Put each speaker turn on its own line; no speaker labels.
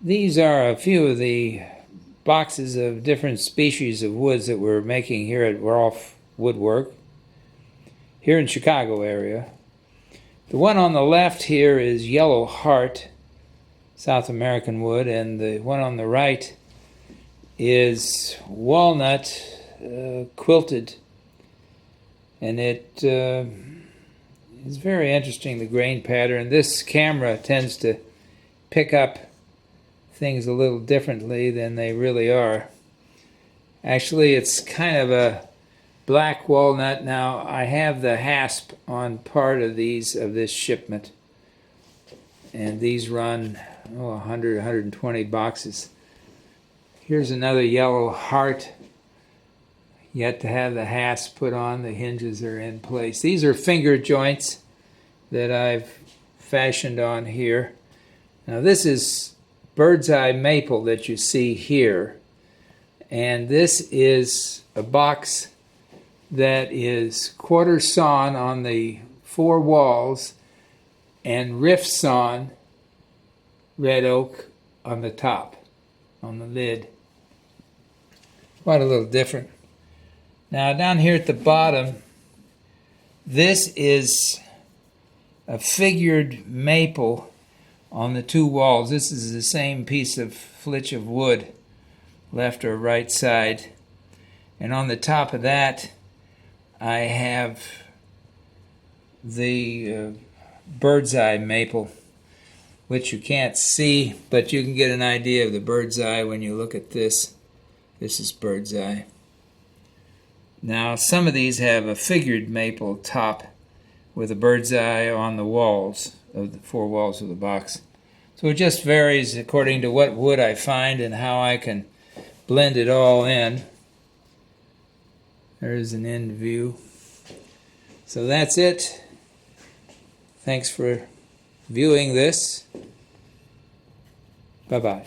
These are a few of the boxes of different species of woods that we're making here at Rolfe Woodwork, here in Chicago area. The one on the left here is yellow heart, South American wood, and the one on the right is walnut quilted, and it is very interesting, the grain pattern. This camera tends to pick up things a little differently than they really are. Actually, it's kind of a black walnut. Now, I have the hasp on part of this shipment, and these run 100, 120 boxes. Here's another yellow heart, yet to have the hasp put on. The hinges are in place. These are finger joints that I've fashioned on here. Now, this is bird's eye maple that you see here, and this is a box that is quarter sawn on the 4 walls and rift sawn red oak on the top, on the lid. Quite a little different. Now down here at the bottom, this is a figured maple on the 2 walls. This is the same piece of flitch of wood, left or right side. And on the top of that, I have the bird's eye maple, which you can't see, but you can get an idea of the bird's eye when you look at this. This is bird's eye. Now, some of these have a figured maple top with a bird's eye on the walls of the 4 walls of the box. So it just varies according to what wood I find and how I can blend it all in. There's an end view. So that's it. Thanks for viewing this. Bye-bye.